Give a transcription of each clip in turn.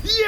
Yes!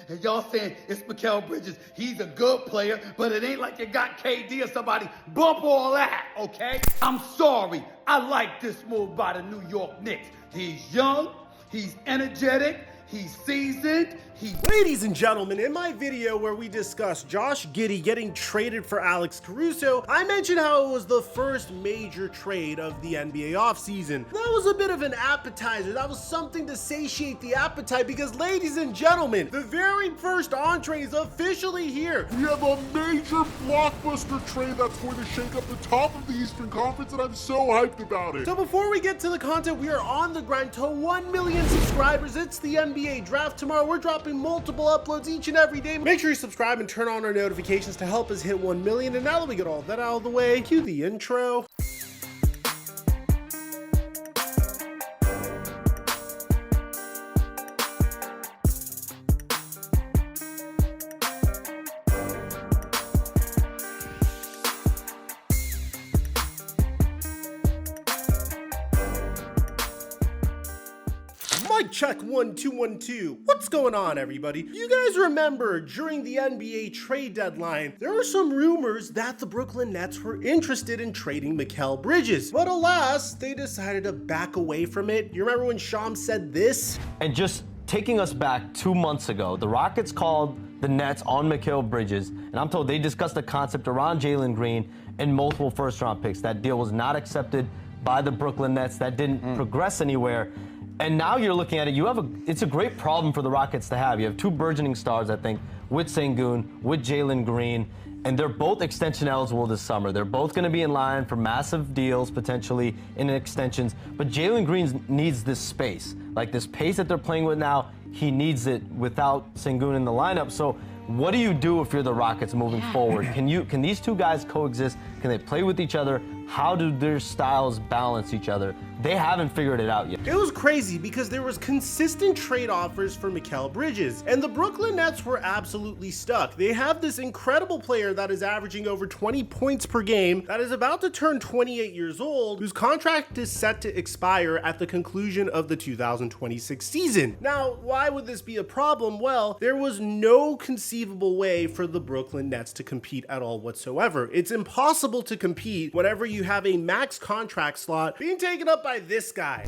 And y'all saying it's Mikal Bridges. He's a good player, but it ain't like you got KD or somebody. Bump all that, okay? I'm sorry. I like this move by the New York Knicks. He's young, he's energetic, he's seasoned, Ladies and gentlemen, in my video where we discussed Josh Giddey getting traded for Alex Caruso, I mentioned how it was the first major trade of the NBA offseason. That was a bit of an appetizer. That was something to satiate the appetite because, ladies and gentlemen, the very first entree is officially here. We have a major blockbuster trade that's going to shake up the top of the Eastern Conference, and I'm so hyped about it. So before we get to the content, we are on the grind to 1 million subscribers. It's the NBA draft tomorrow. We're dropping multiple uploads each and every day. Make sure you subscribe and turn on our notifications to help us hit 1 million. And now that we get all that out of the way, cue the intro. Mic check 1 2 1 2. What's going on, everybody? You guys remember during the NBA trade deadline, there were some rumors that the Brooklyn Nets were interested in trading Mikal Bridges. But alas, they decided to back away from it. You remember when Shams said this? And just taking us back 2 months ago, the Rockets called the Nets on Mikal Bridges, and I'm told they discussed the concept around Jalen Green and multiple first-round picks. That deal was not accepted by the Brooklyn Nets. That didn't progress anywhere. And now you're looking at it, it's a great problem for the Rockets to have. You have two burgeoning stars, I think, with Sengun, with Jalen Green, and they're both extension eligible this summer. They're both going to be in line for massive deals, potentially, in extensions. But Jalen Green needs this space. Like this pace that they're playing with now, he needs it without Sengun in the lineup. So what do you do if you're the Rockets moving forward? Can these two guys coexist? Can they play with each other? How do their styles balance each other? They haven't figured it out yet. It was crazy because there was consistent trade offers for Mikal Bridges, and the Brooklyn Nets were absolutely stuck. They have this incredible player that is averaging over 20 points per game, that is about to turn 28 years old, whose contract is set to expire at the conclusion of the 2026 season. Now, why would this be a problem? Well, there was no conceivable way for the Brooklyn Nets to compete at all whatsoever. It's impossible to compete whenever you have a max contract slot being taken up by this guy.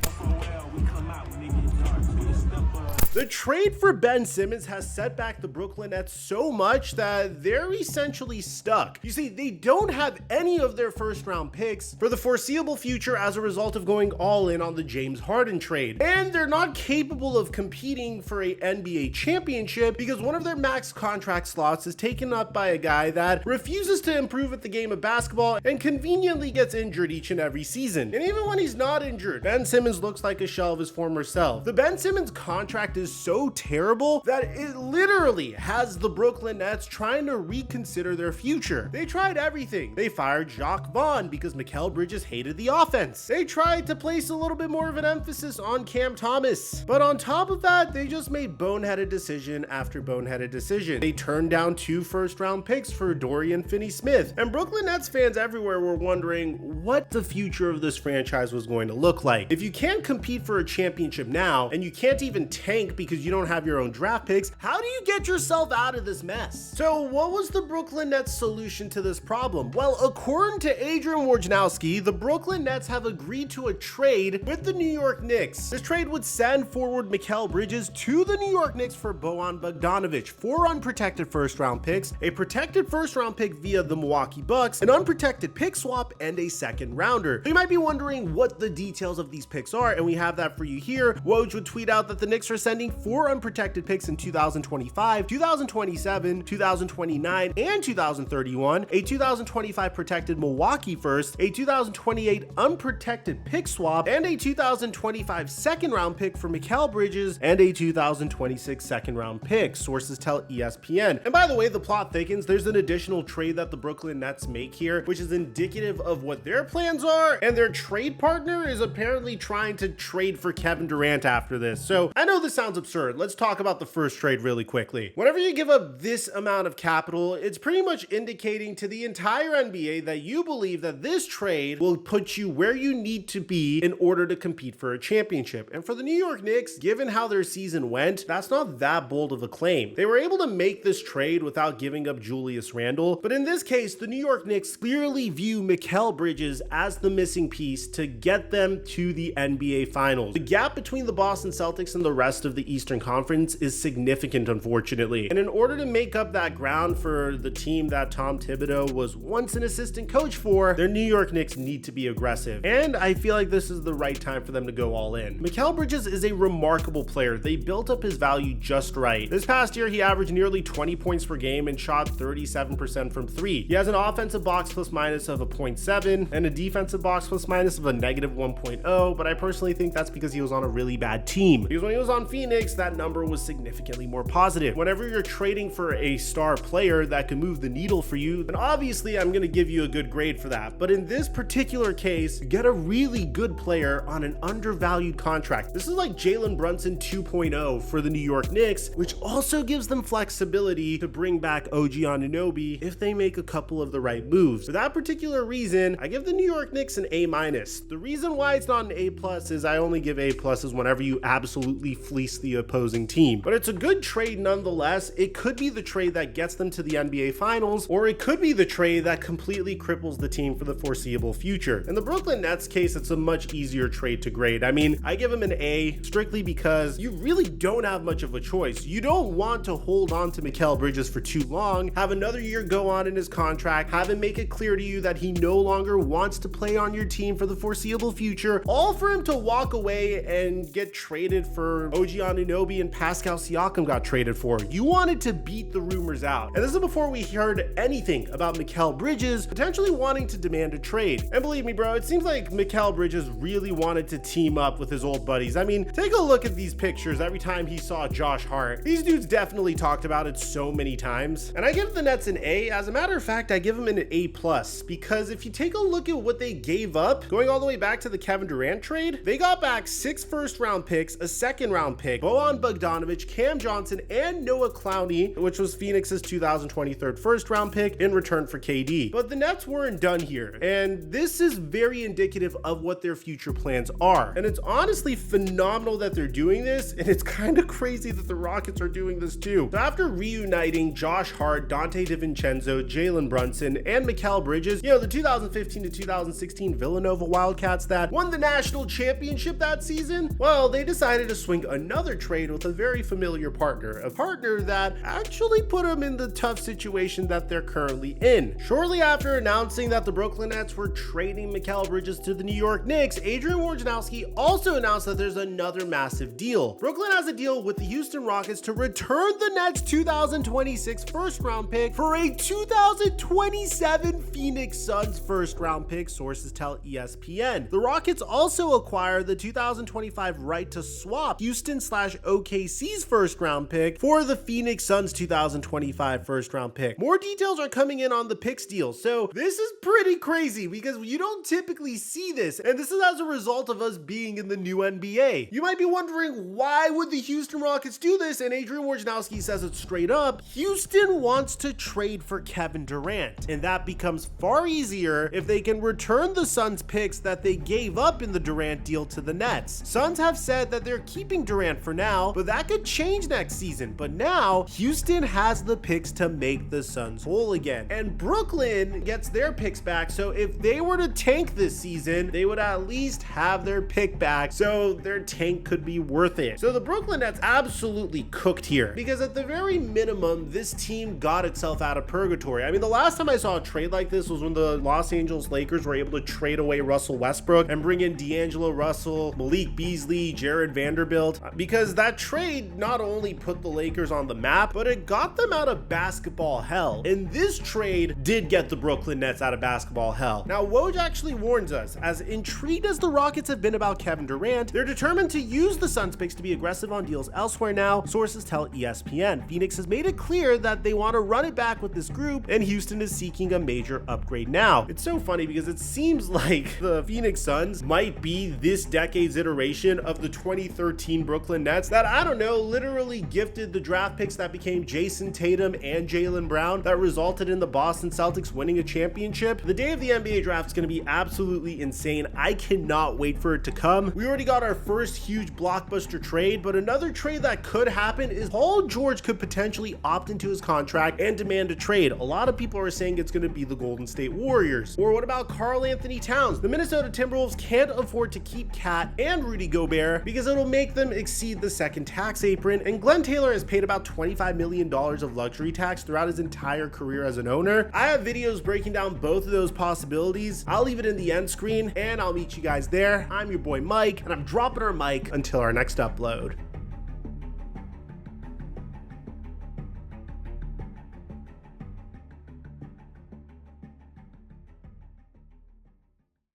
The trade for Ben Simmons has set back the Brooklyn Nets so much that they're essentially stuck. You see, they don't have any of their first-round picks for the foreseeable future as a result of going all in on the James Harden trade. And they're not capable of competing for a NBA championship because one of their max contract slots is taken up by a guy that refuses to improve at the game of basketball and conveniently gets injured each and every season. And even when he's not injured, Ben Simmons looks like a shell of his former self. The Ben Simmons contract is so terrible that it literally has the Brooklyn Nets trying to reconsider their future. They tried everything. They fired Jacques Vaughn because Mikal Bridges hated the offense. They tried to place a little bit more of an emphasis on Cam Thomas. But on top of that, they just made boneheaded decision after boneheaded decision. They turned down 2 first-round picks for Dorian Finney-Smith. And Brooklyn Nets fans everywhere were wondering what the future of this franchise was going to look like. If you can't compete for a championship now, and you can't even tank because you don't have your own draft picks, how do you get yourself out of this mess? So what was the Brooklyn Nets solution to this problem? Well, according to Adrian Wojnarowski, the Brooklyn Nets have agreed to a trade with the New York Knicks. This trade would send forward Mikal Bridges to the New York Knicks for Bojan Bogdanovic, 4 unprotected first-round picks, a protected first-round pick via the Milwaukee Bucks, an unprotected pick swap, and a second rounder. So you might be wondering what the details of these picks are, and we have that for you here. Woj would tweet out that the Knicks are sending 4 unprotected picks in 2025, 2027, 2029, and 2031, a 2025 protected Milwaukee first, a 2028 unprotected pick swap, and a 2025 second round pick for Mikal Bridges, and a 2026 second round pick, sources tell ESPN. And by the way, the plot thickens. There's an additional trade that the Brooklyn Nets make here, which is indicative of what their plans are, and their trade partner is apparently trying to trade for Kevin Durant after this. So I know this sounds sounds absurd. Let's talk about the first trade really quickly. Whenever you give up this amount of capital, it's pretty much indicating to the entire NBA that you believe that this trade will put you where you need to be in order to compete for a championship. And for the New York Knicks, given how their season went, that's not that bold of a claim. They were able to make this trade without giving up Julius Randle, but in this case, the New York Knicks clearly view Mikal Bridges as the missing piece to get them to the NBA Finals. The gap between the Boston Celtics and the rest of the Eastern Conference is significant, unfortunately. And in order to make up that ground for the team that Tom Thibodeau was once an assistant coach for, their New York Knicks need to be aggressive. And I feel like this is the right time for them to go all in. Mikal Bridges is a remarkable player. They built up his value just right. This past year, he averaged nearly 20 points per game and shot 37% from three. He has an offensive box plus minus of a 0.7 and a defensive box plus minus of a negative 1.0, but I personally think that's because he was on a really bad team. Because when he was on Phoenix, that number was significantly more positive. Whenever you're trading for a star player that can move the needle for you, then obviously I'm going to give you a good grade for that. But in this particular case, get a really good player on an undervalued contract. This is like Jalen Brunson 2.0 for the New York Knicks, which also gives them flexibility to bring back OG Anunoby if they make a couple of the right moves. For that particular reason, I give the New York Knicks an A-. The reason why it's not an A+ is I only give A+ whenever you absolutely fleece the opposing team. But it's a good trade nonetheless. It could be the trade that gets them to the NBA Finals, or it could be the trade that completely cripples the team for the foreseeable future. In the Brooklyn Nets case, it's a much easier trade to grade. I mean, I give them an A strictly because you really don't have much of a choice. You don't want to hold on to Mikal Bridges for too long, have another year go on in his contract, have him make it clear to you that he no longer wants to play on your team for the foreseeable future, all for him to walk away and get traded for OG Anunoby and Pascal Siakam got traded for. You wanted to beat the rumors out. And this is before we heard anything about Mikal Bridges potentially wanting to demand a trade. And believe me, bro, it seems like Mikal Bridges really wanted to team up with his old buddies. I mean, take a look at these pictures every time he saw Josh Hart. These dudes definitely talked about it so many times. And I give the Nets an A. As a matter of fact, I give them an A+, because if you take a look at what they gave up, going all the way back to the Kevin Durant trade, they got back 6 first-round picks, a second-round pick, Bojan Bogdanovic, Cam Johnson, and Noah Clowney, which was Phoenix's 2023 first-round pick, in return for KD. But the Nets weren't done here, and this is very indicative of what their future plans are. And it's honestly phenomenal that they're doing this, and it's kind of crazy that the Rockets are doing this too. So after reuniting Josh Hart, Donte Divincenzo, Jalen Brunson, and Mikal Bridges, the 2015 to 2016 Villanova Wildcats that won the national championship that season, well, they decided to swing another trade with a very familiar partner, a partner that actually put them in the tough situation that they're currently in. Shortly after announcing that the Brooklyn Nets were trading Mikal Bridges to the New York Knicks, Adrian Wojnarowski also announced that there's another massive deal. Brooklyn has a deal with the Houston Rockets to return the Nets' 2026 first-round pick for a 2027 Phoenix Suns first-round pick, sources tell ESPN. The Rockets also acquire the 2025 right to swap Houston/OKC's first-round pick for the Phoenix Suns 2025 first-round pick. More details are coming in on the picks deal, so this is pretty crazy because you don't typically see this, and this is as a result of us being in the new NBA. You might be wondering, why would the Houston Rockets do this? And Adrian Wojnarowski says it straight up. Houston wants to trade for Kevin Durant, and that becomes far easier if they can return the Suns picks that they gave up in the Durant deal to the Nets. Suns have said that they're keeping Durant for now, but that could change next season. But now Houston has the picks to make the Suns whole again, and Brooklyn gets their picks back. So if they were to tank this season, they would at least have their pick back, so their tank could be worth it. So the Brooklyn Nets absolutely cooked here, because at the very minimum, this team got itself out of purgatory. I mean, the last time I saw a trade like this was when the Los Angeles Lakers were able to trade away Russell Westbrook and bring in D'Angelo Russell, Malik Beasley, Jared Vanderbilt, because that trade not only put the Lakers on the map, but it got them out of basketball hell. And this trade did get the Brooklyn Nets out of basketball hell. Now, Woj actually warns us, as intrigued as the Rockets have been about Kevin Durant, they're determined to use the Suns picks to be aggressive on deals elsewhere now, sources tell ESPN. Phoenix has made it clear that they want to run it back with this group, and Houston is seeking a major upgrade now. It's so funny because it seems like the Phoenix Suns might be this decade's iteration of the 2013 Brooklyn Brooklyn Nets that, I don't know, literally gifted the draft picks that became Jason Tatum and Jalen Brown that resulted in the Boston Celtics winning a championship. The day of the NBA draft is going to be absolutely insane. I cannot wait for it to come. We already got our first huge blockbuster trade, but another trade that could happen is Paul George could potentially opt into his contract and demand a trade. A lot of people are saying it's going to be the Golden State Warriors. Or what about Karl Anthony Towns? The Minnesota Timberwolves can't afford to keep Cat and Rudy Gobert because it'll make them exceed the second tax apron, and Glenn Taylor has paid about $25 million of luxury tax throughout his entire career as an owner. I have videos breaking down both of those possibilities. I'll leave it in the end screen, and I'll meet you guys there. I'm your boy Mike, and I'm dropping our mic until our next upload.